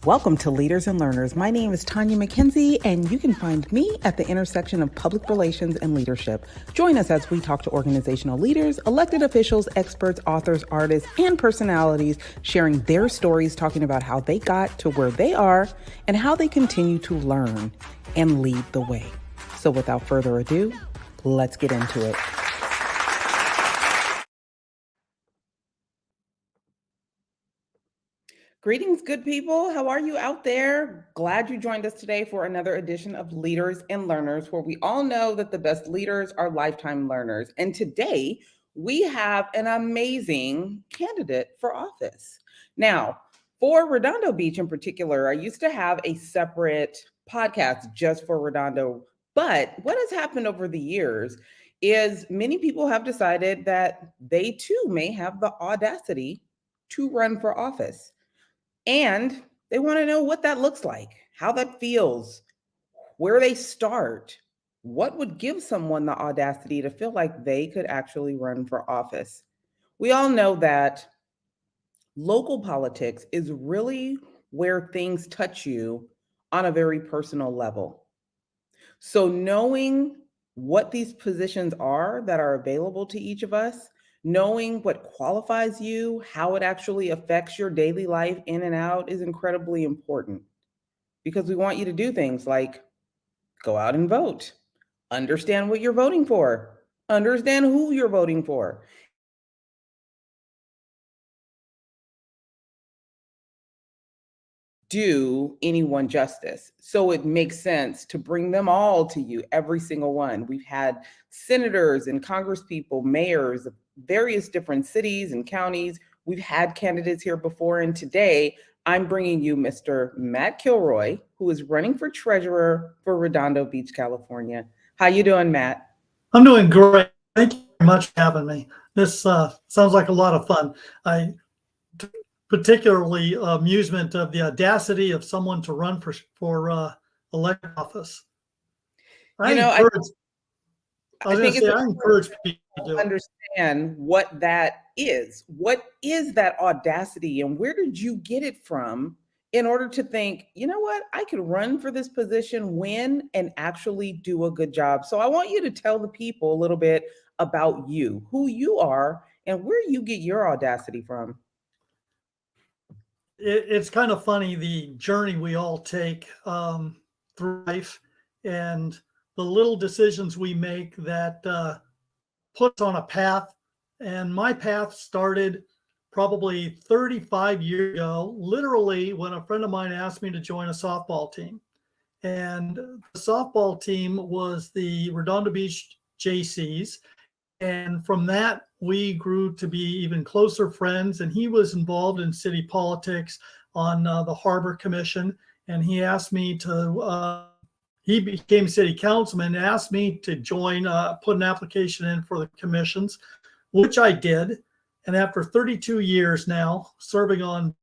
Welcome to Leaders and Learners. My name is Tanya McKenzie, and you can find me at the intersection of public relations and leadership. Join us as we talk to organizational leaders, elected officials, experts, authors, artists, and personalities, sharing their stories, talking about how they got to where they are and how they continue to learn and lead the way. So without further ado, let's get into it. Greetings, good people. How are you out there? Glad you joined us today for another edition of Leaders and Learners, where we all know that the best leaders are lifetime learners. And today we have an amazing candidate for office. Now, for Redondo Beach in particular, I used to have a separate podcast just for Redondo. But what has happened over the years is many people have decided that they too may have the audacity to run for office. And they want to know what that looks like, how that feels, where they start, what would give someone the audacity to feel like they could actually run for office. We all know that local politics is really where things touch you on a very personal level. So knowing what these positions are that are available to each of us, knowing what qualifies you, how it actually affects your daily life in and out is incredibly important, because we want you to do things like go out and vote, understand what you're voting for, understand who you're voting for. Do anyone justice. So it makes sense to bring them all to you, every single one. We've had senators and congresspeople, mayors of various different cities and counties. We've had candidates here before, and today I'm bringing you Mr. Matt Kilroy, who is running for treasurer for Redondo Beach, California. How you doing, Matt? I'm doing great. Thank you very much for having me. This sounds like a lot of fun. I particularly amusement of the audacity of someone to run for elected office. I encourage people to do it. Understand what that is. What is that audacity, and where did you get it from in order to think, you know what, I could run for this position, win, and actually do a good job? So I want you to tell the people a little bit about you, who you are, and where you get your audacity from. It's kind of funny, the journey we all take through life and the little decisions we make that put us on a path. And my path started probably 35 years ago, literally when a friend of mine asked me to join a softball team. And the softball team was the Redondo Beach JCs. And from that, we grew to be even closer friends. And he was involved in city politics on the Harbor Commission. And he asked me to, he became city councilman, and asked me to join, put an application in for the commissions, which I did. And after 32 years now serving on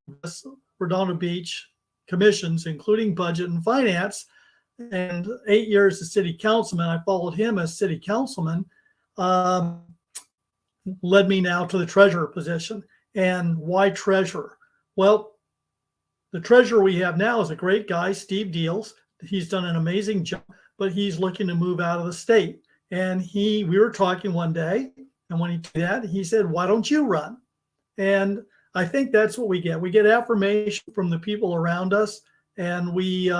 Redondo Beach commissions, including budget and finance, and 8 years as city councilman, I followed him as city councilman. Led me now to the treasurer position. And why treasurer? Well, the treasurer we have now is a great guy, Steve Deals. He's done an amazing job, but he's looking to move out of the state. And we were talking one day, and when he did that, he said, why don't you run? And I think that's what we get. We get affirmation from the people around us, and we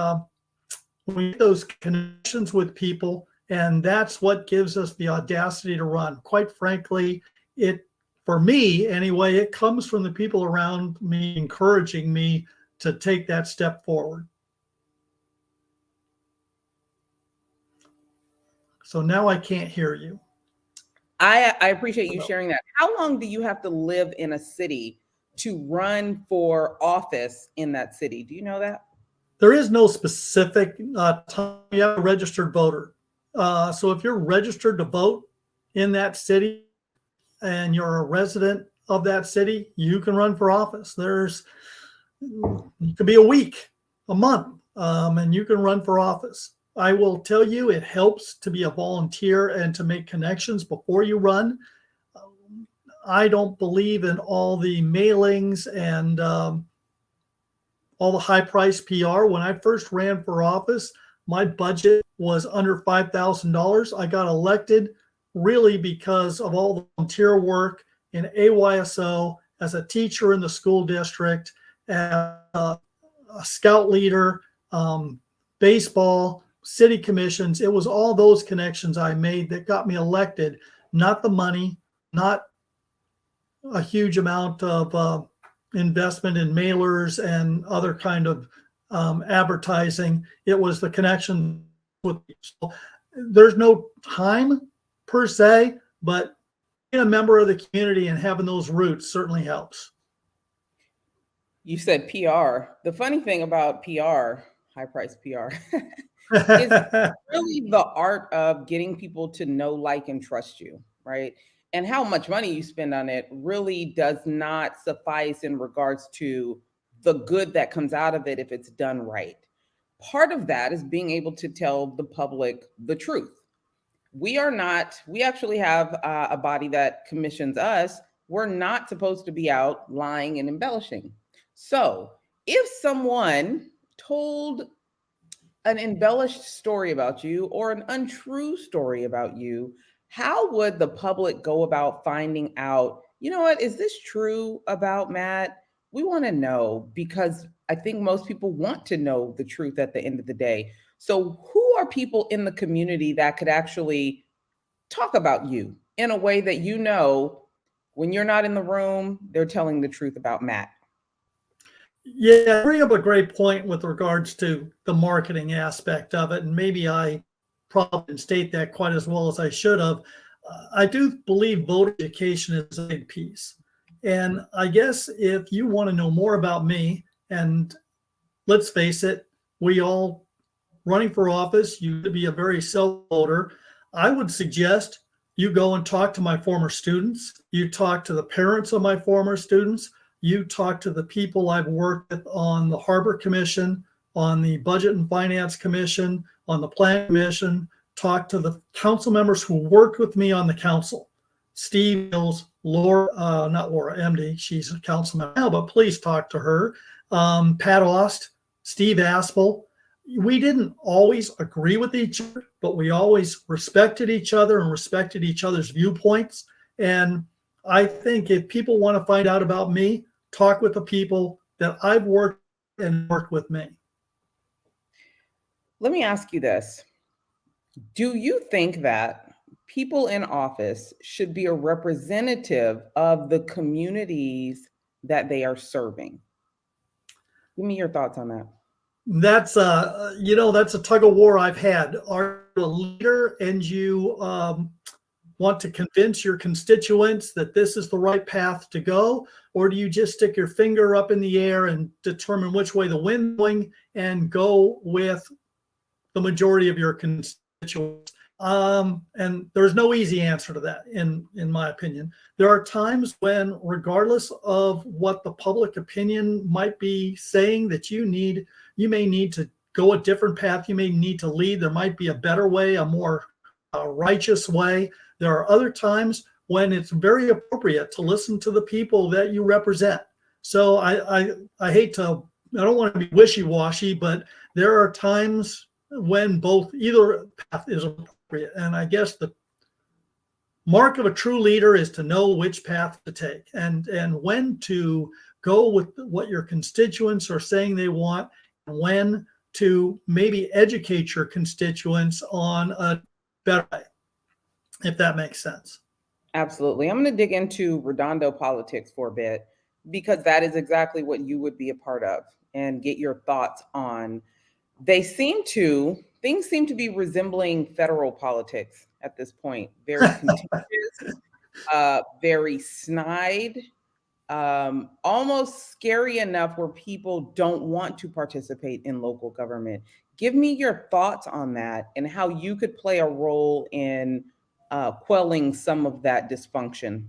make those connections with people. And that's what gives us the audacity to run. Quite frankly, for me anyway, it comes from the people around me encouraging me to take that step forward. So now I can't hear you. I appreciate you sharing that. How long do you have to live in a city to run for office in that city? Do you know that? There is no specific time. You have a registered voter. So if you're registered to vote in that city and you're a resident of that city, you can run for office. It could be a week, a month, and you can run for office. I will tell you, it helps to be a volunteer and to make connections before you run. I don't believe in all the mailings and all the high price PR. When I first ran for office, my budget was under $5,000. I got elected really because of all the volunteer work in AYSO, as a teacher in the school district, as a scout leader, baseball, city commissions. It was all those connections I made that got me elected, not the money, not a huge amount of investment in mailers and other kind of advertising. It was the connection with people. There's no time per se, but being a member of the community and having those roots certainly helps. You said PR. The funny thing about PR, high price PR, is really the art of getting people to know, like, and trust you, right? And how much money you spend on it really does not suffice in regards to the good that comes out of it if it's done right. Part of that is being able to tell the public the truth. We actually have a body that commissions us. We're not supposed to be out lying and embellishing. So if someone told an embellished story about you or an untrue story about you, how would the public go about finding out, you know what, is this true about Matt? We want to know because I think most people want to know the truth at the end of the day. So, who are people in the community that could actually talk about you in a way that you know when you're not in the room, they're telling the truth about Matt? Yeah, bring up a great point with regards to the marketing aspect of it. And maybe I probably didn't state that quite as well as I should have. I do believe voter education is a big piece. And I guess if you want to know more about me, and let's face it, we all running for office, you could be a very self voter. I would suggest you go and talk to my former students. You talk to the parents of my former students. You talk to the people I've worked with on the Harbor Commission, on the Budget and Finance Commission, on the Plan Commission. Talk to the council members who worked with me on the council. Steve Mills, Laura, not Laura MD, she's a councilman now, but please talk to her. Pat Ost, Steve Aspel. We didn't always agree with each other, but we always respected each other and respected each other's viewpoints. And I think if people want to find out about me, talk with the people that I've worked and worked with me. Let me ask you this. Do you think that people in office should be a representative of the communities that they are serving? Give me your thoughts on that. That's that's a tug of war I've had. Are you a leader and you want to convince your constituents that this is the right path to go, or do you just stick your finger up in the air and determine which way the wind's blowing and go with the majority of your constituents? And there's no easy answer to that, in my opinion. There are times when, regardless of what the public opinion might be saying, that you may need to go a different path. You may need to lead. There might be a better way, a more righteous way. There are other times when it's very appropriate to listen to the people that you represent. So I don't want to be wishy-washy, but there are times when either path is appropriate. And I guess the mark of a true leader is to know which path to take and when to go with what your constituents are saying they want, and when to maybe educate your constituents on a better way, if that makes sense. Absolutely. I'm going to dig into Redondo politics for a bit because that is exactly what you would be a part of and get your thoughts on. Things seem to be resembling federal politics at this point. Very contentious, very snide, almost scary enough where people don't want to participate in local government. Give me your thoughts on that and how you could play a role in quelling some of that dysfunction.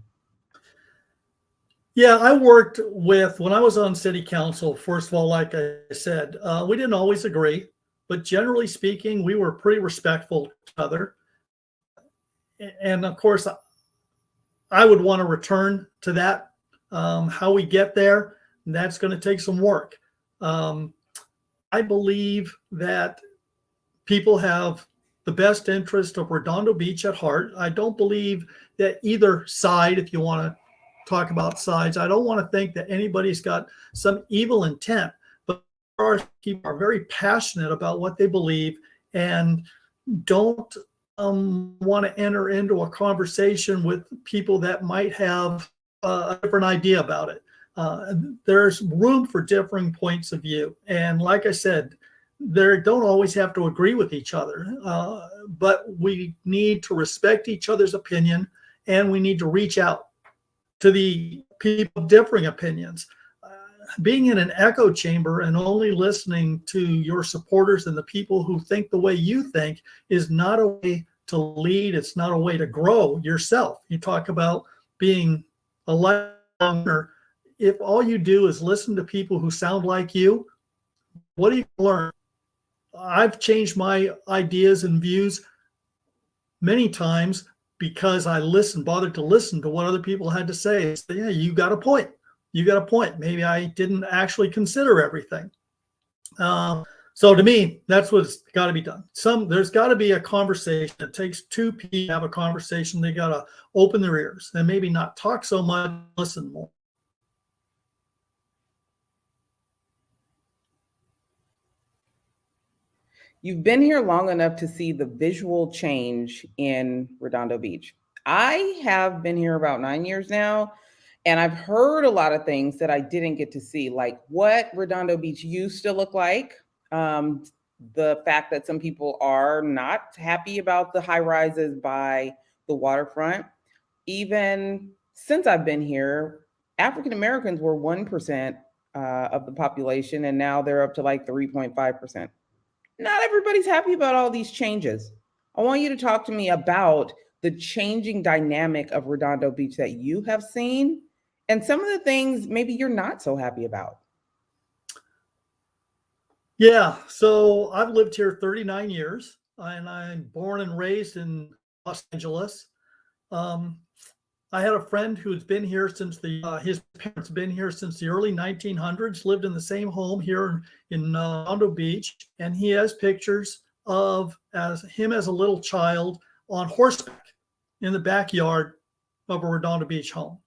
Yeah, I worked when I was on city council, first of all, like I said, we didn't always agree, but generally speaking, we were pretty respectful to each other. And of course, I would want to return to that. How we get there, that's going to take some work. Um, I believe that people have the best interest of Redondo Beach at heart. I don't believe that either side, if you want to talk about sides, I don't want to think that anybody's got some evil intent, but people are very passionate about what they believe and don't want to enter into a conversation with people that might have a different idea about it. There's room for differing points of view. And like I said, they don't always have to agree with each other, but we need to respect each other's opinion, and we need to reach out to the people of differing opinions. Being in an echo chamber and only listening to your supporters and the people who think the way you think is not a way to lead. It's not a way to grow yourself. You talk about being a learner. If all you do is listen to people who sound like you, what do you learn? I've changed my ideas and views many times because I bothered to listen to what other people had to say. So, yeah, you got a point. You got a point. Maybe I didn't actually consider everything. So to me, that's what's got to be done. There's got to be a conversation. It takes two people to have a conversation. They got to open their ears and maybe not talk so much, listen more. You've been here long enough to see the visual change in Redondo Beach. I have been here about 9 years now, and I've heard a lot of things that I didn't get to see, like what Redondo Beach used to look like. The fact that some people are not happy about the high rises by the waterfront. Even since I've been here, African Americans were 1% of the population, and now they're up to like 3.5%. Not everybody's happy about all these changes. I want you to talk to me about the changing dynamic of Redondo Beach that you have seen and some of the things maybe you're not so happy about. Yeah, so I've lived here 39 years and I'm born and raised in Los Angeles. Um, I had a friend who's been here since his parents been here since the early 1900s, lived in the same home here in Redondo Beach, and he has pictures of him as a little child on horseback in the backyard of a Redondo Beach home.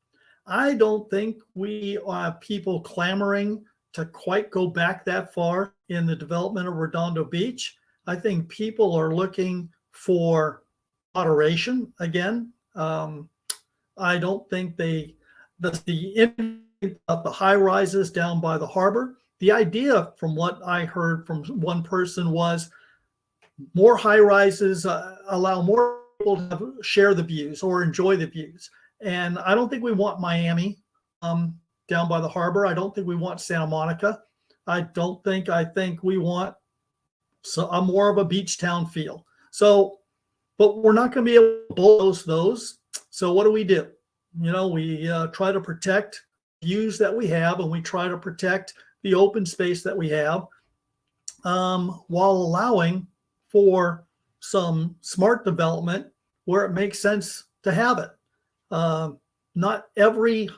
I don't think we have people clamoring to quite go back that far in the development of Redondo Beach. I think people are looking for moderation again. I don't think the high rises down by the harbor. The idea, from what I heard from one person, was more high rises allow more people to share the views or enjoy the views. And I don't think we want Miami down by the harbor. I don't think we want Santa Monica. I think we want a more of a beach town feel. So, but we're not going to be able to bulldoze those. So what do? We try to protect views that we have, and we try to protect the open space that we have, while allowing for some smart development where it makes sense to have it. Not every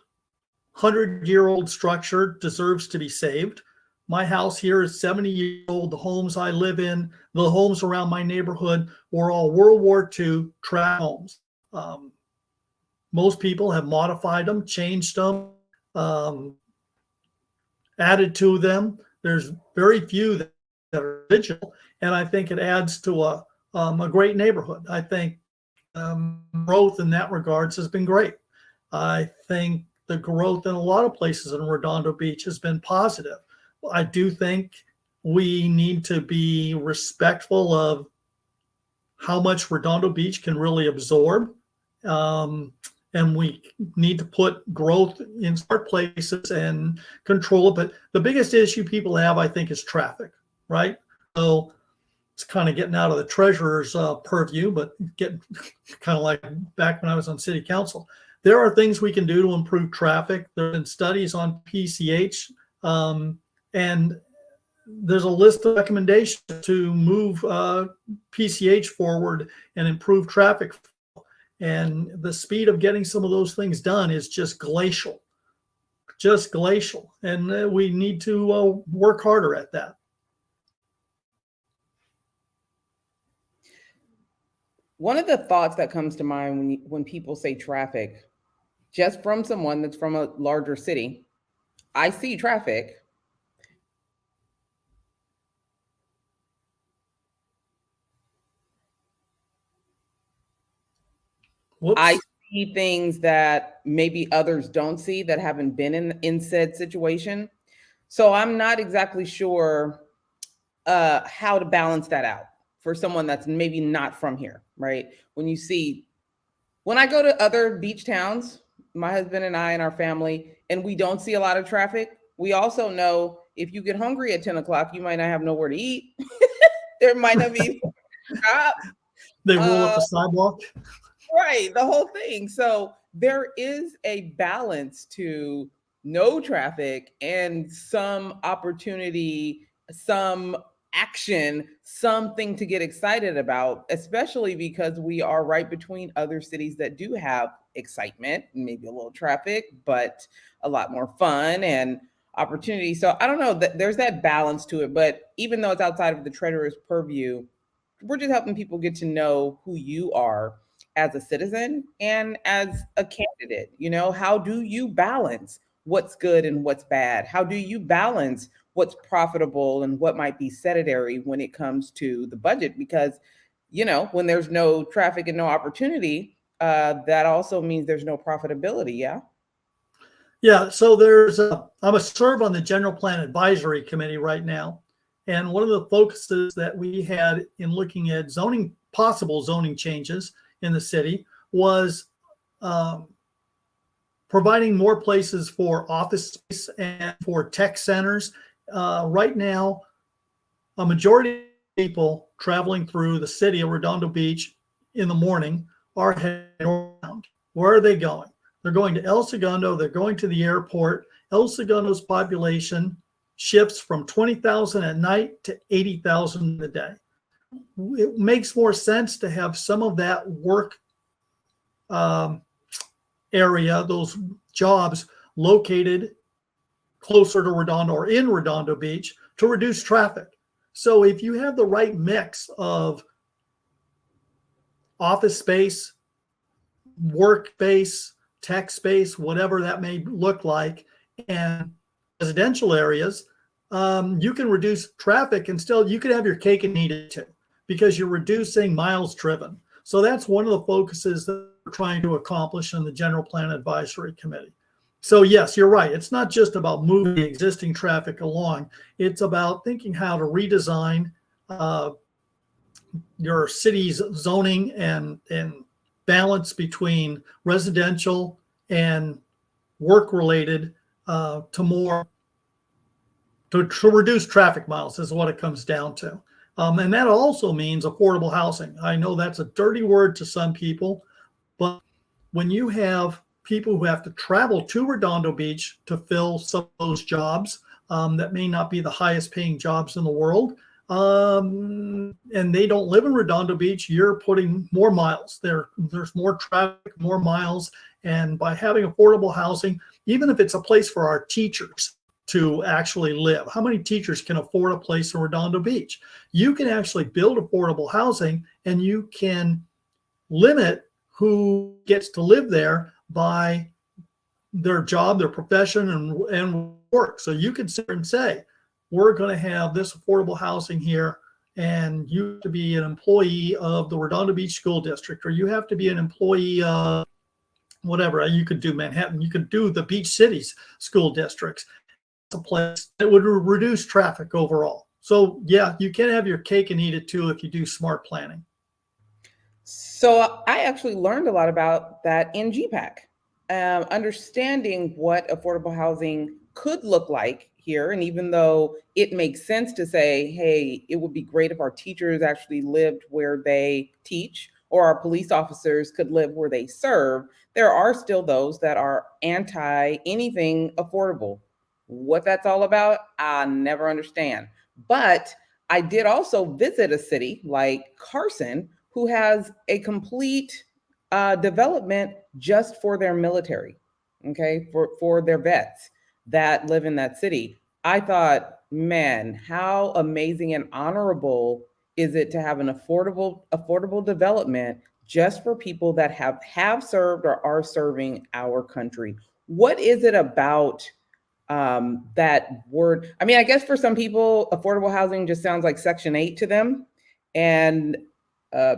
100-year-old structure deserves to be saved. My house here is 70 years old. The homes I live in, the homes around my neighborhood were all World War II tract homes. Most people have modified them, changed them, added to them. There's very few that are original, and I think it adds to a great neighborhood. I think growth in that regards has been great. I think the growth in a lot of places in Redondo Beach has been positive. I do think we need to be respectful of how much Redondo Beach can really absorb. And we need to put growth in smart places and control it. But the biggest issue people have, I think, is traffic, right? So it's kind of getting out of the treasurer's purview, but getting kind of like back when I was on city council. There are things we can do to improve traffic. There have been studies on PCH, and there's a list of recommendations to move PCH forward and improve traffic. And the speed of getting some of those things done is just glacial. just glacial, and we need to work harder at that. One of the thoughts that comes to mind when people say traffic, just from someone that's from a larger city, I see traffic. Whoops. I see things that maybe others don't see that haven't been in said situation. So I'm not exactly sure how to balance that out for someone that's maybe not from here, right? When I go to other beach towns, my husband and I and our family, and we don't see a lot of traffic, we also know if you get hungry at 10 o'clock, you might not have nowhere to eat. There might not be a shop. They roll up the sidewalk. Right, the whole thing. So there is a balance to no traffic and some opportunity, some action, something to get excited about, especially because we are right between other cities that do have excitement, maybe a little traffic, but a lot more fun and opportunity. So I don't know that there's that balance to it, but even though it's outside of the treasurer's purview, we're just helping people get to know who you are as a citizen and as a candidate. How do you balance what's good and what's bad? How do you balance what's profitable and what might be sedentary when it comes to the budget? Because when there's no traffic and no opportunity, that also means there's no profitability. Yeah, so I'm a serve on the General Plan Advisory Committee right now. And one of the focuses that we had in looking at possible zoning changes in the city was providing more places for office space and for tech centers. Right now, a majority of people traveling through the city of Redondo Beach in the morning are heading around. Where are they going? They're going to El Segundo. They're going to the airport. El Segundo's population shifts from 20,000 at night to 80,000 a day. It makes more sense to have some of that work area, those jobs located closer to Redondo or in Redondo Beach to reduce traffic. So if you have the right mix of office space, work space, tech space, whatever that may look like, and residential areas, you can reduce traffic and still you can have your cake and eat it too, because you're reducing miles driven. So that's one of the focuses that we're trying to accomplish in the General Plan Advisory Committee. So yes, you're right. It's not just about moving the existing traffic along. It's about thinking how to redesign your city's zoning and balance between residential and work-related to reduce traffic miles is what it comes down to. And that also means affordable housing. I know that's a dirty word to some people, but when you have people who have to travel to Redondo Beach to fill some of those jobs that may not be the highest paying jobs in the world, and they don't live in Redondo Beach, you're putting more miles there. There's more traffic, more miles. And by having affordable housing, even if it's a place for our teachers to actually live, how many teachers can afford a place in Redondo Beach? You can actually build affordable housing, and you can limit who gets to live there by their job, their profession, and work. So you can sit and say, we're going to have this affordable housing here, and you have to be an employee of the Redondo Beach School District, or you have to be an employee of whatever. You could do Manhattan, you could do the Beach Cities school districts. It's a place that would reduce traffic overall. So yeah, you can have your cake and eat it too if you do smart planning. So I actually learned a lot about that in GPAC, understanding what affordable housing could look like here. And even though it makes sense to say, hey, it would be great if our teachers actually lived where they teach, or our police officers could live where they serve, there are still those that are anti anything affordable. What that's all about, I never understand. But I did also visit a city like Carson, who has a complete development just for their military, okay, for their vets. that live in that city. I thought, man, how amazing and honorable is it to have an affordable development just for people that have served or are serving our country. What is it about that word? I mean, I guess for some people, affordable housing just sounds like Section 8 to them. And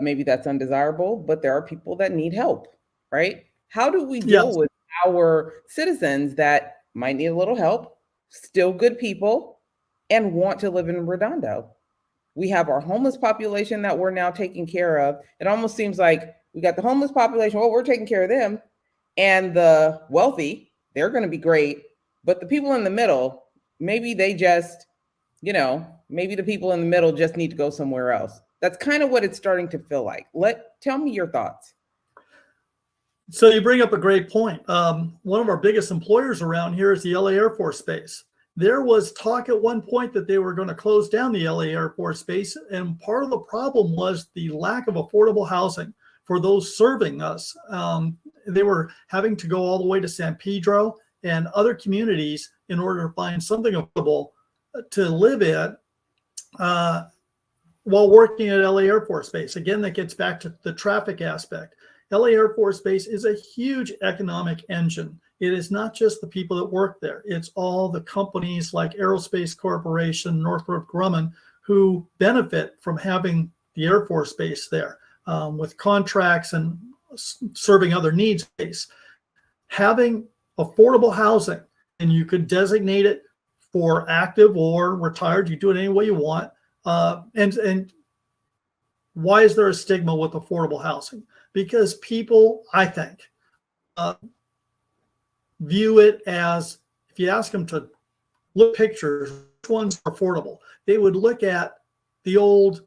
maybe that's undesirable, but there are people that need help, right? How do we deal Yes. with our citizens that might need a little help, still good people, and want to live in Redondo? We have our homeless population that we're now taking care of. It almost seems like we got the homeless population, well, we're taking care of them. And the wealthy, they're going to be great. But the people in the middle, maybe they just, maybe the people in the middle just need to go somewhere else. That's kind of what it's starting to feel like. Tell me your thoughts. So you bring up a great point. One of our biggest employers around here is the LA Air Force Base. There was talk at one point that they were going to close down the LA Air Force Base, and part of the problem was the lack of affordable housing for those serving us. They were having to go all the way to San Pedro and other communities in order to find something affordable to live in while working at LA Air Force Base. Again, that gets back to the traffic aspect. LA Air Force Base is a huge economic engine. It is not just the people that work there. It's all the companies like Aerospace Corporation, Northrop Grumman, who benefit from having the Air Force Base there with contracts and serving other needs base. Having affordable housing, and you could designate it for active or retired. You do it any way you want. And why is there a stigma with affordable housing? Because people, I think, view it as, if you ask them to look at pictures, which ones are affordable, they would look at the old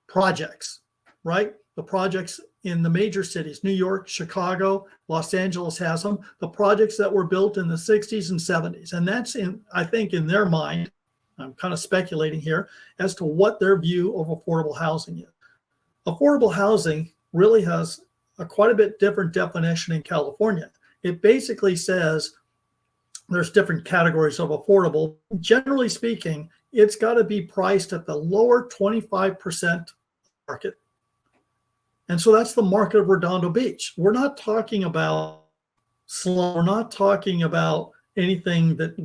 projects, right? The projects in the major cities, New York, Chicago, Los Angeles has them, the projects that were built in the 60s and 70s. And that's, I think, in their mind, I'm kind of speculating here, as to what their view of affordable housing is. Affordable housing really has quite a bit different definition in California. It basically says there's different categories of affordable. Generally speaking, it's got to be priced at the lower 25% market. And so that's the market of Redondo Beach. We're not talking about slum. We're not talking about anything that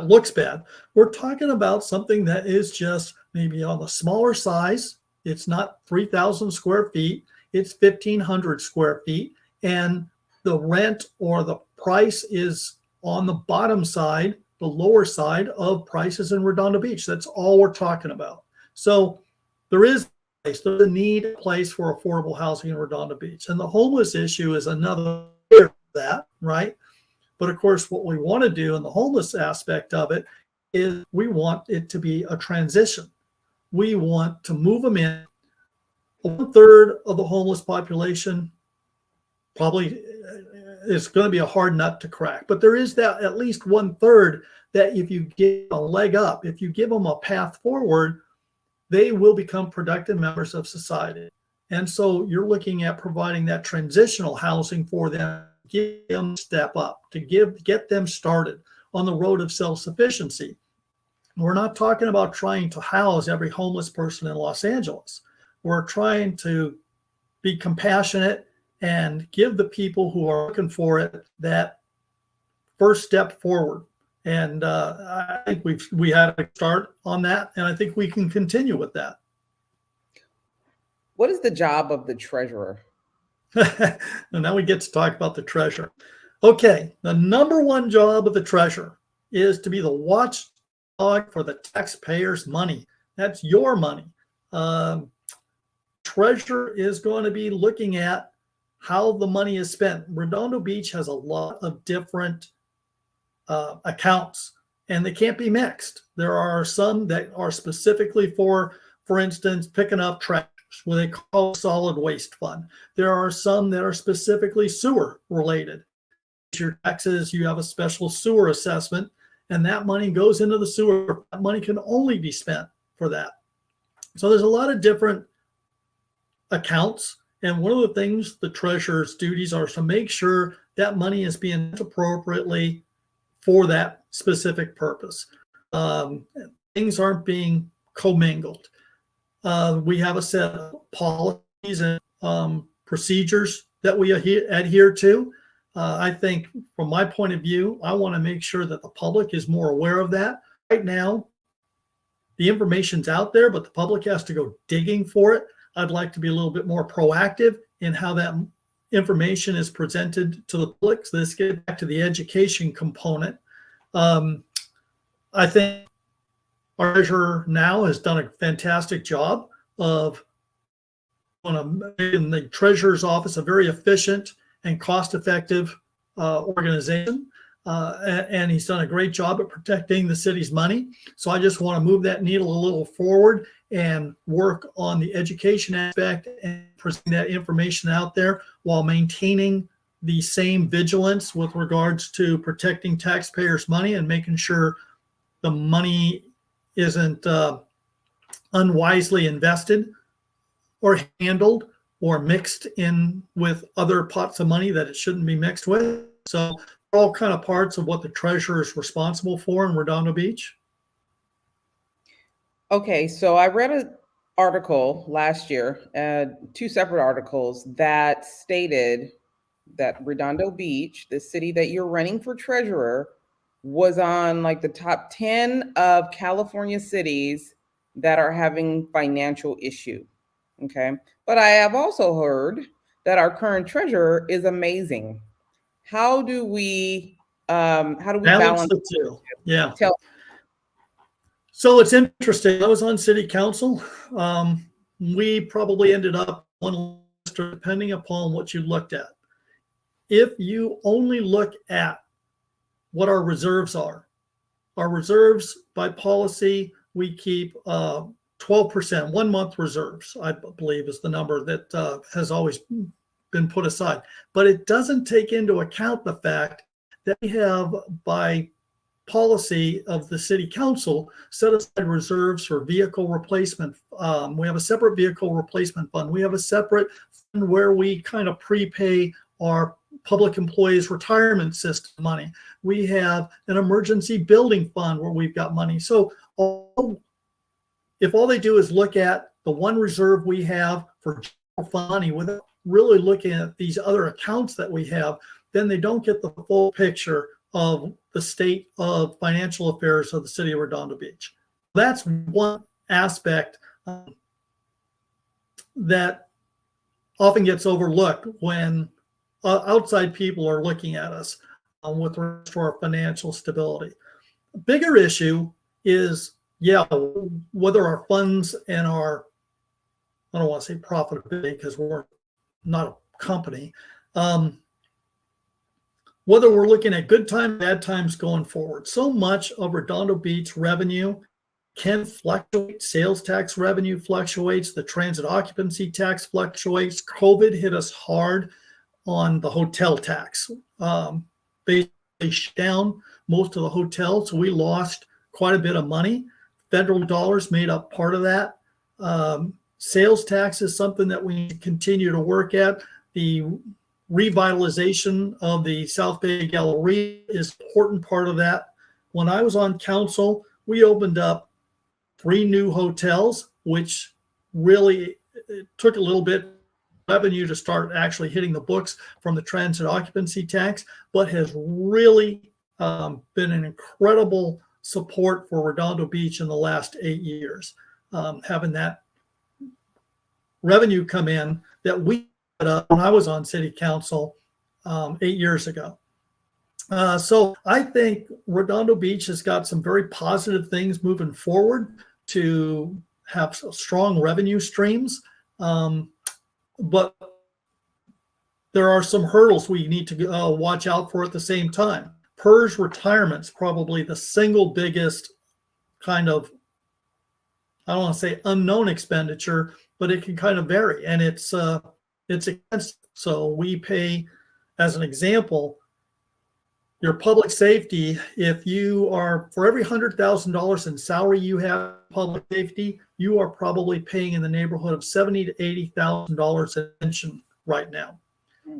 looks bad. We're talking about something that is just maybe on the smaller size. It's not 3,000 square feet. It's 1,500 square feet. And the rent or the price is on the bottom side, the lower side of prices in Redondo Beach. That's all we're talking about. So there's a need place for affordable housing in Redondo Beach. And the homeless issue is another of that, right? But of course, what we want to do in the homeless aspect of it is we want it to be a transition. We want to move them in. 1/3 of the homeless population probably is going to be a hard nut to crack. But there is that at least 1/3 that if you give a leg up, if you give them a path forward, they will become productive members of society. And so you're looking at providing that transitional housing for them, give them step up, to get them started on the road of self-sufficiency. We're not talking about trying to house every homeless person in Los Angeles. We're trying to be compassionate and give the people who are looking for it that first step forward. And I think we had a start on that, and I think we can continue with that. What is the job of the treasurer? And now we get to talk about the treasurer. Okay, the number one job of the treasurer is to be the watchdog for the taxpayers' money. That's your money. Treasurer is going to be looking at how the money is spent. Redondo Beach has a lot of different accounts, and they can't be mixed. There are some that are specifically for instance, picking up trash, what they call solid waste fund. There are some that are specifically sewer related. Your taxes, you have a special sewer assessment, and that money goes into the sewer. That money can only be spent for that. So there's a lot of different accounts. And one of the things the treasurer's duties are to make sure that money is being appropriately for that specific purpose. Things aren't being commingled. We have a set of policies and procedures that we adhere to. I think from my point of view, I want to make sure that the public is more aware of that. Right now, the information's out there, but the public has to go digging for it. I'd like to be a little bit more proactive in how that information is presented to the public. So let's get back to the education component. I think our treasurer now has done a fantastic job of in the treasurer's office, a very efficient and cost-effective organization. And he's done a great job at protecting the city's money. So I just want to move that needle a little forward and work on the education aspect and presenting that information out there while maintaining the same vigilance with regards to protecting taxpayers' money and making sure the money isn't unwisely invested or handled or mixed in with other pots of money that it shouldn't be mixed with. So all kind of parts of what the treasurer is responsible for in Redondo Beach. Okay, so I read an article last year, two separate articles that stated that Redondo Beach, the city that you're running for treasurer, was on like the top 10 of California cities that are having financial issue. Okay, but I have also heard that our current treasurer is amazing. How do we balance the two? Yeah. Tell So it's interesting. I was on city council. We probably ended up on list depending upon what you looked at. If you only look at what our reserves are, our reserves by policy, we keep 12%, 1 month reserves, I believe is the number that has always been put aside. But it doesn't take into account the fact that we have, by policy of the city council, set aside reserves for vehicle replacement. We have a separate vehicle replacement fund. We have a separate fund where we kind of prepay our public employees retirement system money. We have an emergency building fund where we've got money. So if all they do is look at the one reserve we have for money without really looking at these other accounts that we have, then they don't get the full picture of the state of financial affairs of the city of Redondo Beach. That's one aspect that often gets overlooked when outside people are looking at us with regard to our financial stability. A bigger issue is, whether our funds and our, I don't want to say profitability because we're not a company, whether we're looking at good times, bad times going forward. So much of Redondo Beach revenue can fluctuate. Sales tax revenue fluctuates. The transit occupancy tax fluctuates. COVID hit us hard on the hotel tax. Basically shut down most of the hotels. So we lost quite a bit of money. Federal dollars made up part of that. Sales tax is something that we continue to work at. The revitalization of the South Bay Galleria is an important part of that. When I was on council, we opened up 3 new hotels, which really took a little bit of revenue to start actually hitting the books from the transit occupancy tax, but has really been an incredible support for Redondo Beach in the last 8 years. Having that revenue come in that we when I was on city council 8 years ago. So I think Redondo Beach has got some very positive things moving forward to have strong revenue streams. But there are some hurdles we need to watch out for at the same time. PERS retirement's probably the single biggest kind of, I don't want to say unknown expenditure, but it can kind of vary, and it's expensive. So we pay, as an example, your public safety, if you are, for every $100,000 in salary you have public safety, you are probably paying in the neighborhood of $70,000 to $80,000 in pension right now.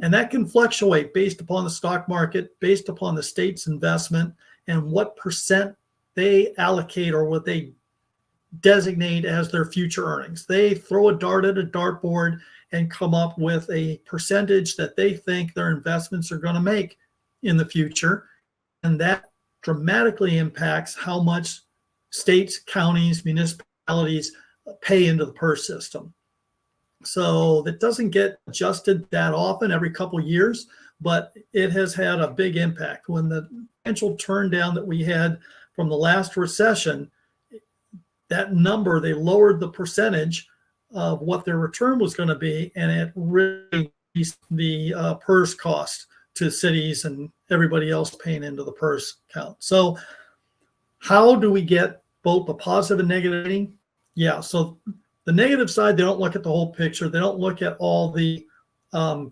And that can fluctuate based upon the stock market, based upon the state's investment, and what percent they allocate or what they designate as their future earnings. They throw a dart at a dartboard and come up with a percentage that they think their investments are going to make in the future. And that dramatically impacts how much states, counties, municipalities pay into the PERS system. So that doesn't get adjusted that often, every couple of years, but it has had a big impact. When the financial turndown that we had from the last recession, that number, they lowered the percentage of what their return was going to be, and it really increased the PERS cost to cities and everybody else paying into the PERS account. So how do we get both the positive and negative rating? Yeah, so the negative side, they don't look at the whole picture. They don't look at all the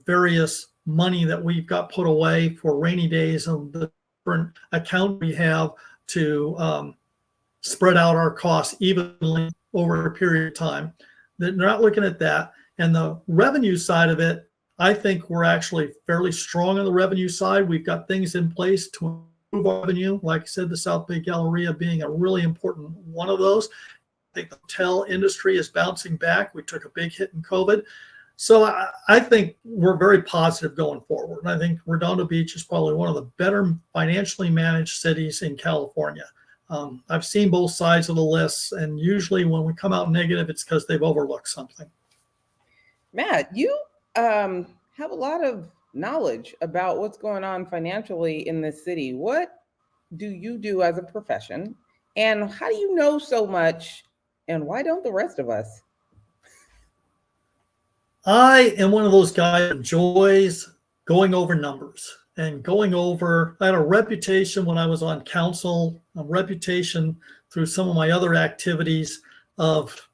various money that we've got put away for rainy days and the different account we have to spread out our costs evenly over a period of time. They're not looking at that. And the revenue side of it, I think we're actually fairly strong on the revenue side. We've got things in place to improve our revenue. Like I said, the South Bay Galleria being a really important one of those. I think the hotel industry is bouncing back. We took a big hit in COVID. So I think we're very positive going forward. And I think Redondo Beach is probably one of the better financially managed cities in California. I've seen both sides of the lists, and usually when we come out negative, it's because they've overlooked something. Matt, you have a lot of knowledge about what's going on financially in this city. What do you do as a profession, and how do you know so much, and why don't the rest of us? I am one of those guys who enjoys going over numbers and going over. I had a reputation when I was on council, a reputation through some of my other activities of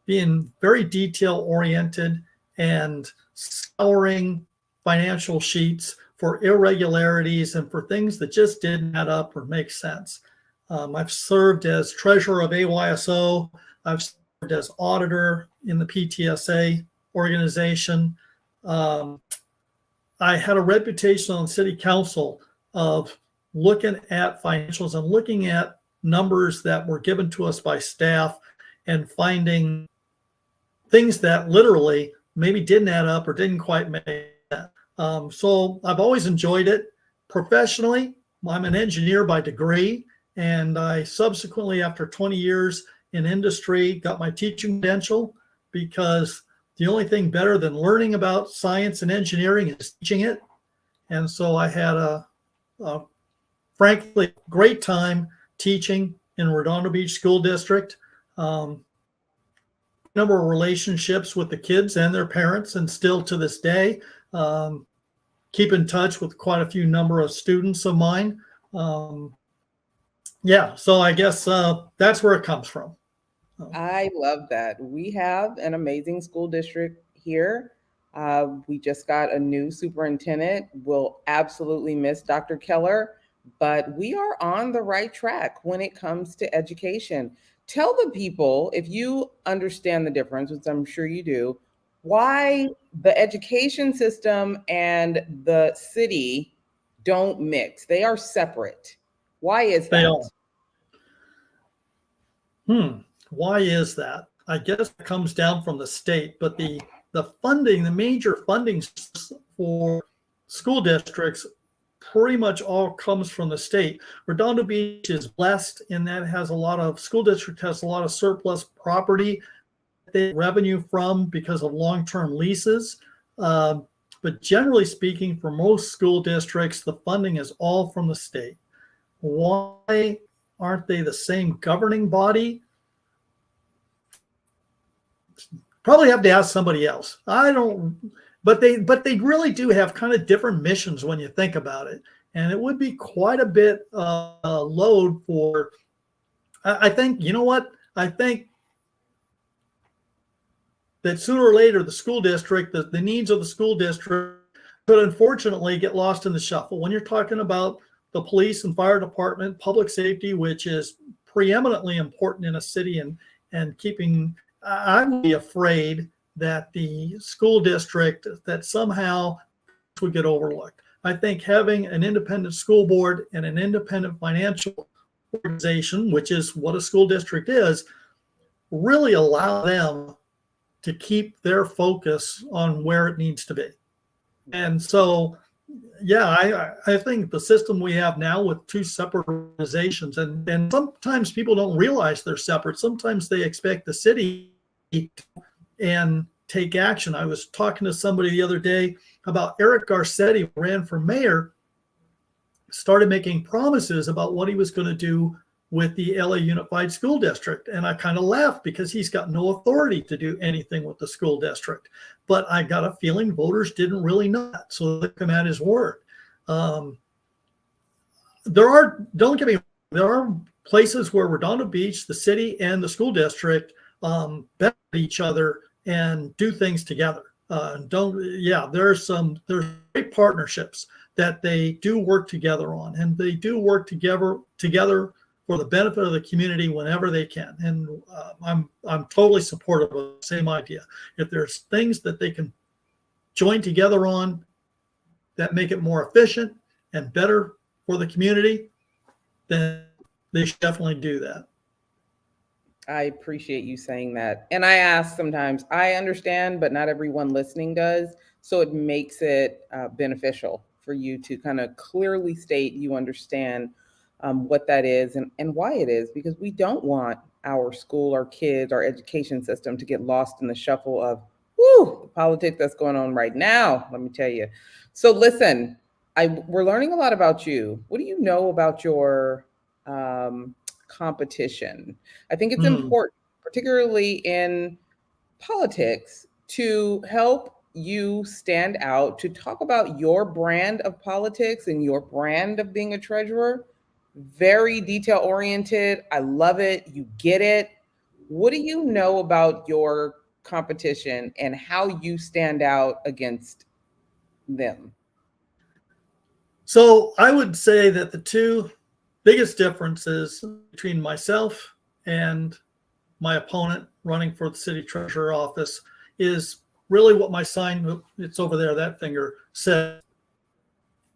being very detail oriented and scouring financial sheets for irregularities and for things that just didn't add up or make sense. I've served as treasurer of AYSO. I've served as auditor in the PTSA organization. I had a reputation on city council of looking at financials and looking at numbers that were given to us by staff and finding things that literally maybe didn't add up or didn't quite make sense. So I've always enjoyed it. Professionally, I'm an engineer by degree, and I subsequently, after 20 years in industry, got my teaching credential, because the only thing better than learning about science and engineering is teaching it. And so I had a frankly great time teaching in Redondo Beach School District. Number of relationships with the kids and their parents, and still to this day keep in touch with quite a few number of students of mine. Yeah, so I guess that's where it comes from. I love that. We have an amazing school district here. We just got a new superintendent. We'll absolutely miss Dr. Keller, but we are on the right track when it comes to education. Tell the people, if you understand the difference, which I'm sure you do, why the education system and the city don't mix. They are separate. Why is that? Why is that? I guess it comes down from the state, but the funding, the major funding for school districts pretty much all comes from the state. Redondo Beach is blessed in that it has a lot of, school district has a lot of surplus property they revenue from because of long-term leases. But generally speaking, for most school districts, the funding is all from the state. Why aren't they the same governing body? Probably have to ask somebody else. I don't, but they really do have kind of different missions when you think about it. And it would be quite a bit load for, I think, you know what? I think that sooner or later, the school district, the needs of the school district could unfortunately get lost in the shuffle. When you're talking about the police and fire department, public safety, which is preeminently important in a city, and keeping, I would be afraid that the school district, that somehow would get overlooked. I think having an independent school board and an independent financial organization, which is what a school district is, really allow them to keep their focus on where it needs to be. And so, yeah, I think the system we have now with two separate organizations, and sometimes people don't realize they're separate. Sometimes they expect the city and take action. I was talking to somebody the other day about Eric Garcetti, who ran for mayor, started making promises about what he was going to do with the LA Unified School District. And I kind of laughed because he's got no authority to do anything with the school district. But I got a feeling voters didn't really know that, so they took him at his word. Don't get me wrong, there are places where Redondo Beach, the city, and the school district benefit each other and do things together. There's great partnerships that they do work together on, and they do work together for the benefit of the community whenever they can. And I'm totally supportive of the same idea. If there's things that they can join together on that make it more efficient and better for the community, then they should definitely do that. I appreciate you saying that. And I ask sometimes, I understand, but not everyone listening does. So it makes it beneficial for you to kind of clearly state you understand what that is and why it is, because we don't want our school, our kids, our education system to get lost in the shuffle of the politics that's going on right now. Let me tell you. So listen, we're learning a lot about you. What do you know about your competition? I think it's important, particularly in politics, to help you stand out, to talk about your brand of politics and your brand of being a treasurer. Very detail oriented. I love it. You get it. What do you know about your competition and how you stand out against them? So I would say that the two biggest differences between myself and my opponent running for the city treasurer office is really what my sign, it's over there, that finger, says: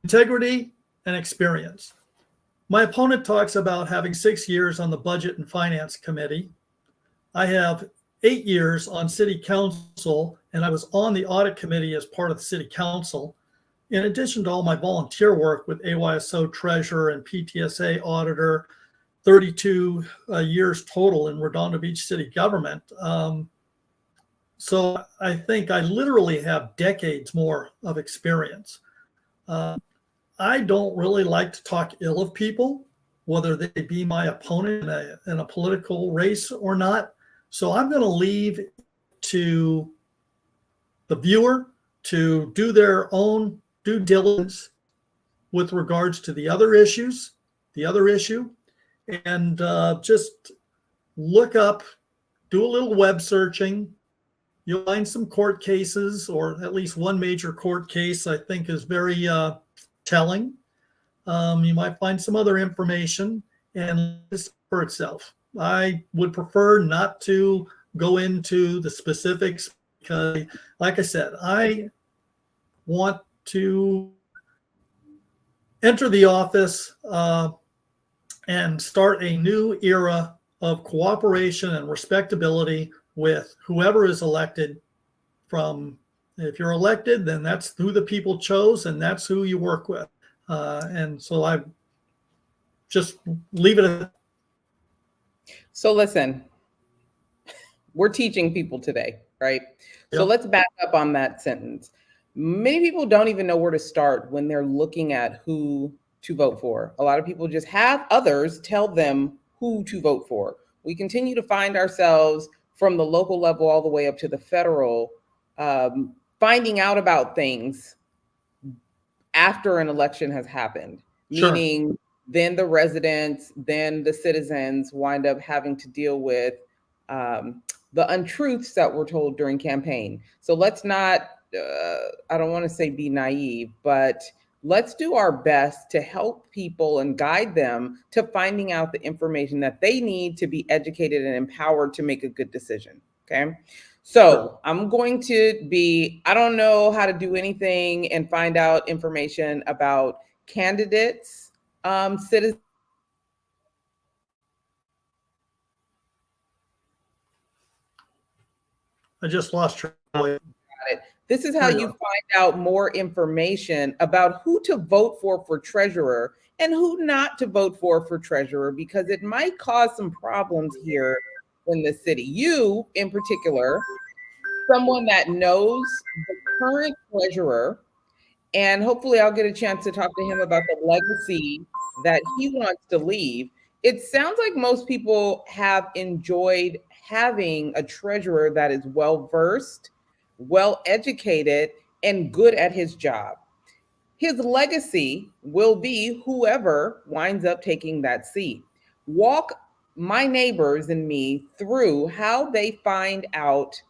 integrity and experience. My opponent talks about having 6 years on the Budget and Finance Committee. I have 8 years on City Council, and I was on the Audit Committee as part of the City Council, in addition to all my volunteer work with AYSO Treasurer and PTSA Auditor, 32 years total in Redondo Beach City Government. So I think I literally have decades more of experience. I don't really like to talk ill of people, whether they be my opponent in a political race or not. So I'm going to leave to the viewer to do their own due diligence with regards to the other issue, and just look up, do a little web searching. You'll find some court cases, or at least one major court case I think is very telling. You might find some other information, and it's for itself. I would prefer not to go into the specifics because, like I said, I want to enter the office and start a new era of cooperation and respectability with whoever is elected. From, if you're elected, then that's who the people chose, and that's who you work with. And so I just leave it at that. So listen, we're teaching people today, right? So Yep. let's back up on that sentence. Many people don't even know where to start when they're looking at who to vote for. A lot of people just have others tell them who to vote for. We continue to find ourselves from the local level all the way up to the federal, finding out about things after an election has happened, Sure. meaning then the residents, then the citizens wind up having to deal with the untruths that were told during campaign. So let's not, I don't want to say be naive, but let's do our best to help people and guide them to finding out the information that they need to be educated and empowered to make a good decision. Okay. So I'm going to I don't know how to do anything and find out information about candidates, citizens. I just lost track. This is how you find out more information about who to vote for treasurer and who not to vote for treasurer, because it might cause some problems here in the city. You, in particular, someone that knows the current treasurer, and hopefully I'll get a chance to talk to him about the legacy that he wants to leave. It sounds like most people have enjoyed having a treasurer that is well versed, well educated, and good at his job. His legacy will be whoever winds up taking that seat. Walk my neighbors and me through how they find out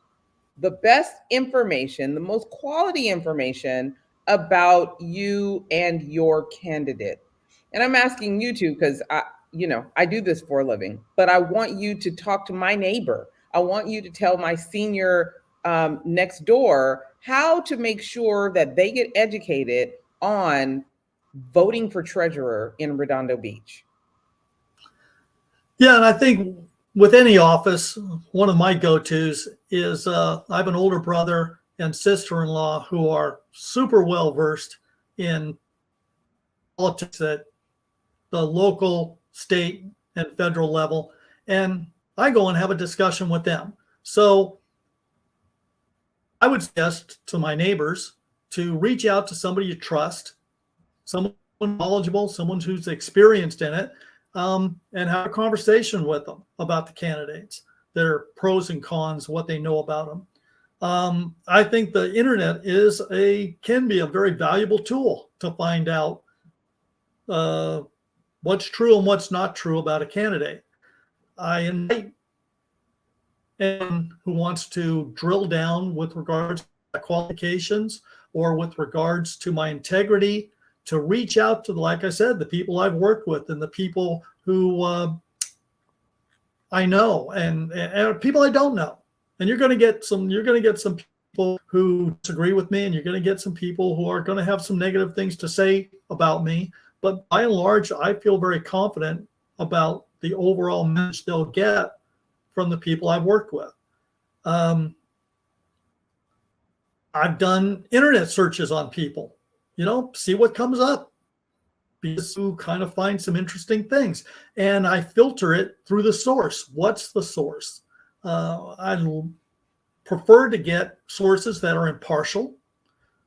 the best information, the most quality information about you and your candidate. And I'm asking you to, because I do this for a living, but I want you to talk to my neighbor. I want you to tell my senior next door how to make sure that they get educated on voting for treasurer in Redondo Beach. Yeah, and I think with any office, one of my go-tos is I have an older brother and sister-in-law who are super well versed in politics at the local, state, and federal level, and I go and have a discussion with them. So I would suggest to my neighbors to reach out to somebody you trust, someone knowledgeable, someone who's experienced in it, and have a conversation with them about the candidates, their pros and cons, what they know about them. I think the internet can be a very valuable tool to find out what's true and what's not true about a candidate. I invite anyone who wants to drill down with regards to my qualifications or with regards to my integrity to reach out to, like I said, the people I've worked with and the people who I know and people I don't know. And you're going to get some people who disagree with me, and you're going to get some people who are going to have some negative things to say about me. But by and large, I feel very confident about the overall message they'll get from the people I've worked with. I've done internet searches on people, see what comes up, because you kind of find some interesting things. And I filter it through the source. What's the source? I prefer to get sources that are impartial.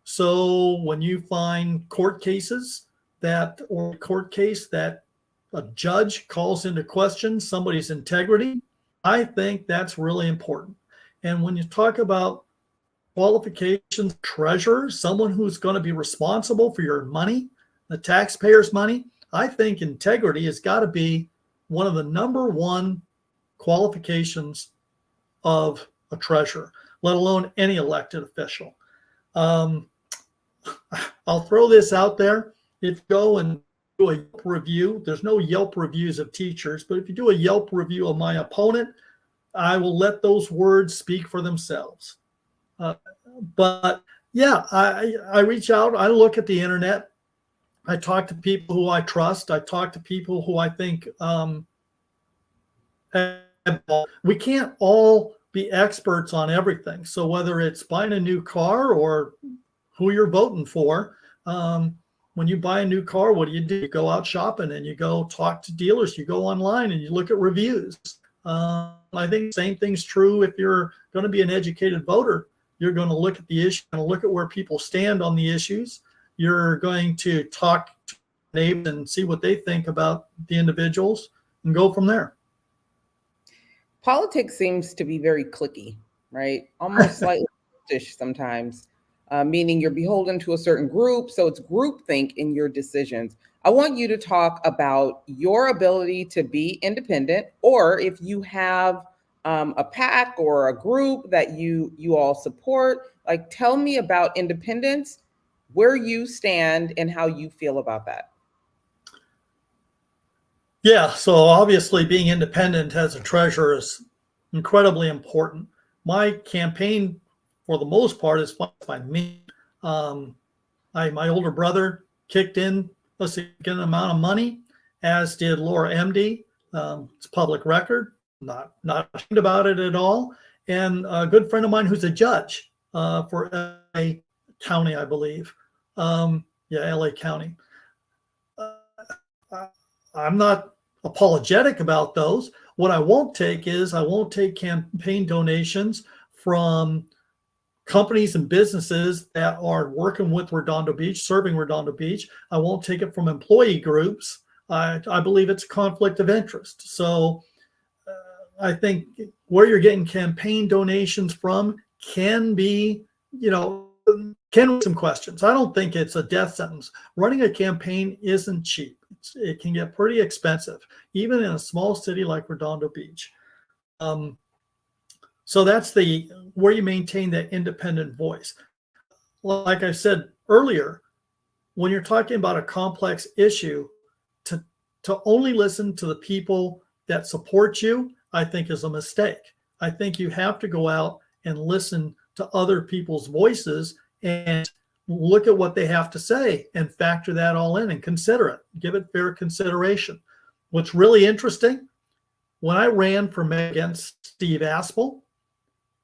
So when you find court cases or a court case that a judge calls into question somebody's integrity, I think that's really important. And when you talk about qualifications, treasurer, someone who's going to be responsible for your money, the taxpayers' money, I think integrity has got to be one of the number one qualifications of a treasurer, let alone any elected official. I'll throw this out there. If you go and do a Yelp review, there's no Yelp reviews of teachers, but if you do a Yelp review of my opponent, I will let those words speak for themselves. But yeah, I reach out, I look at the internet, I talk to people who I trust, I talk to people who I think we can't all be experts on everything. So whether it's buying a new car or who you're voting for, when you buy a new car, what do? You go out shopping and you go talk to dealers, you go online and you look at reviews. I think the same thing's true if you're going to be an educated voter. You're going to look at the issue and look at where people stand on the issues. You're going to talk to neighbors and see what they think about the individuals and go from there. Politics seems to be very cliquey, right? Almost slightly sometimes, meaning you're beholden to a certain group. So it's groupthink in your decisions. I want you to talk about your ability to be independent, or if you have a PAC or a group that you all support, like tell me about independence, where you stand and how you feel about that. Yeah, so obviously being independent as a treasurer is incredibly important. my campaign, for the most part, is funded by me. My older brother kicked in a significant amount of money, as did Laura MD. It's public record. Not ashamed about it at all. And a good friend of mine who's a judge for LA County, I believe. LA County. I'm not apologetic about those. What I won't take is I won't take campaign donations from companies and businesses that are working with Redondo Beach, serving Redondo Beach. I won't take it from employee groups. I believe it's a conflict of interest. So I think where you're getting campaign donations from can be, can be some questions. I don't think it's a death sentence. Running a campaign isn't cheap. It can get pretty expensive, even in a small city like Redondo Beach. So that's where you maintain that independent voice. Like I said earlier, when you're talking about a complex issue, to only listen to the people that support you, I think is a mistake. I think you have to go out and listen to other people's voices and look at what they have to say and factor that all in and consider it. Give it fair consideration. What's really interesting, when I ran for mayor against Steve Aspel,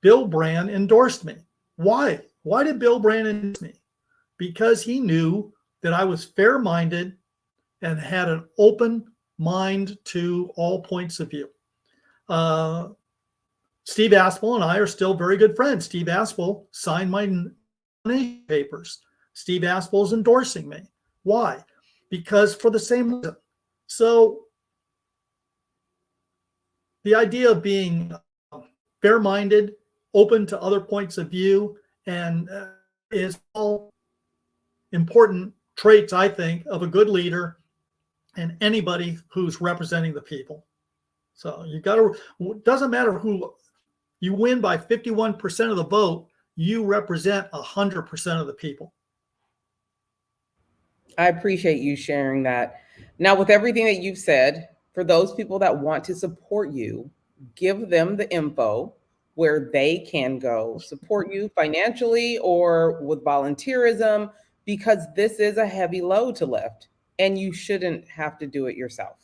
Bill Brand endorsed me. Why? Why did Bill Brand endorse me? Because he knew that I was fair-minded and had an open mind to all points of view. Steve Aspel and I are still very good friends. Steve Aspel signed my nomination papers. Steve Aspel is endorsing me. Why? Because for the same reason. So the idea of being fair-minded, open to other points of view, and is all important traits, I think, of a good leader and anybody who's representing the people. So it doesn't matter who you win by 51% of the vote, you represent 100% of the people. I appreciate you sharing that. Now, with everything that you've said, for those people that want to support you, give them the info where they can go support you financially or with volunteerism, because this is a heavy load to lift and you shouldn't have to do it yourself.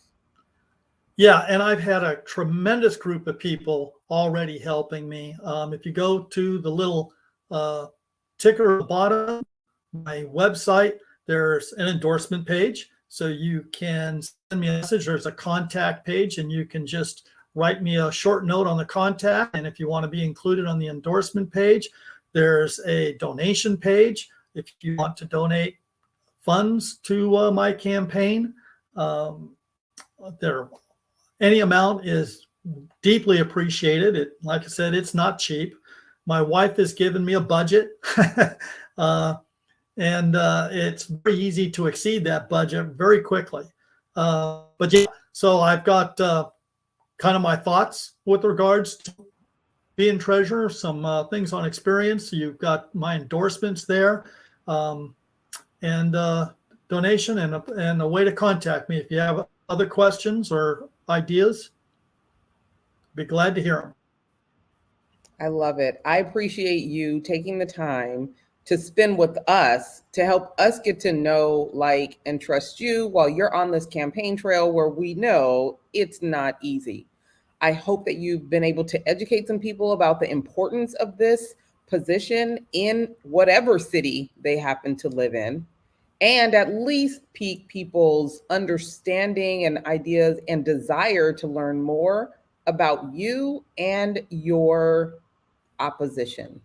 Yeah, and I've had a tremendous group of people already helping me. If you go to the little ticker at the bottom, my website, there's an endorsement page. So you can send me a message. There's a contact page, and you can just write me a short note on the contact. And if you want to be included on the endorsement page, there's a donation page. If you want to donate funds to my campaign, any amount is deeply appreciated. Like I said, it's not cheap. My wife has given me a budget, and it's very easy to exceed that budget very quickly. But yeah, so I've got kind of my thoughts with regards to being treasurer, some things on experience. You've got my endorsements there, and donation and a way to contact me if you have other questions or ideas. Be glad to hear them. I love it. I appreciate you taking the time to spend with us to help us get to know, like, and trust you while you're on this campaign trail where we know it's not easy. I hope that you've been able to educate some people about the importance of this position in whatever city they happen to live in, and at least pique people's understanding and ideas and desire to learn more about you and your opposition.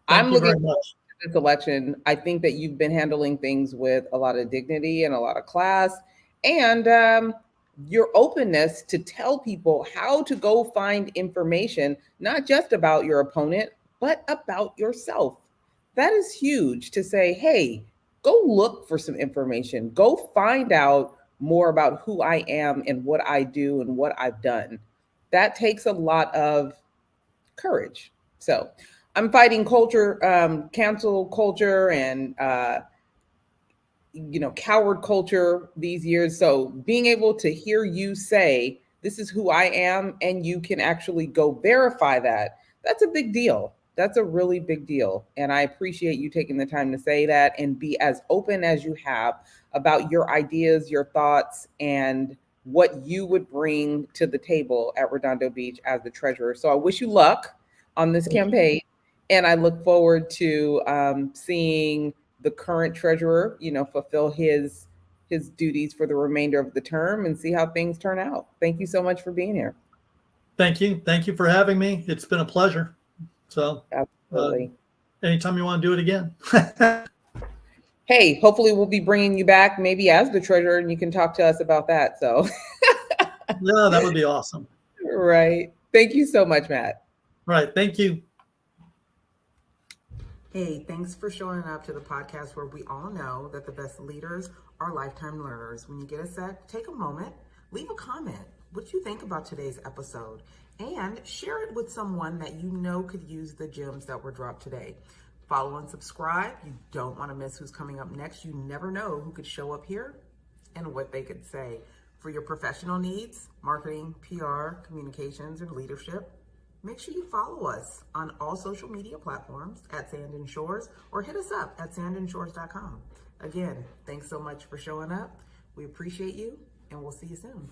Thank I'm you very looking forward much. to this election. I think that you've been handling things with a lot of dignity and a lot of class, and your openness to tell people how to go find information, not just about your opponent, but about yourself. That is huge to say, hey, go look for some information, go find out more about who I am and what I do and what I've done. That takes a lot of courage. So I'm fighting culture, cancel culture, and coward culture these years. So being able to hear you say, this is who I am, and you can actually go verify that, That's a big deal. That's a really big deal. And I appreciate you taking the time to say that and be as open as you have about your ideas, your thoughts, and what you would bring to the table at Redondo Beach as the treasurer. So I wish you luck on this campaign. And I look forward to seeing the current treasurer, fulfill his duties for the remainder of the term and see how things turn out. Thank you so much for being here. Thank you. Thank you for having me. It's been a pleasure. So, Absolutely. Anytime you want to do it again. Hey, hopefully we'll be bringing you back maybe as the treasurer and you can talk to us about that. So, Yeah, that would be awesome. right. Thank you so much, Matt. Right. Thank you. Hey, thanks for showing up to the podcast where we all know that the best leaders are lifetime learners. When you get a sec, take a moment, leave a comment. What you think about today's episode, and share it with someone that you know could use the gems that were dropped today. Follow and subscribe. You don't want to miss who's coming up next. You never know who could show up here and what they could say. For your professional needs, marketing, PR, communications, or leadership, make sure you follow us on all social media platforms at Sand and Shores, or hit us up at sandandshores.com. Again, thanks so much for showing up. We appreciate you, and we'll see you soon.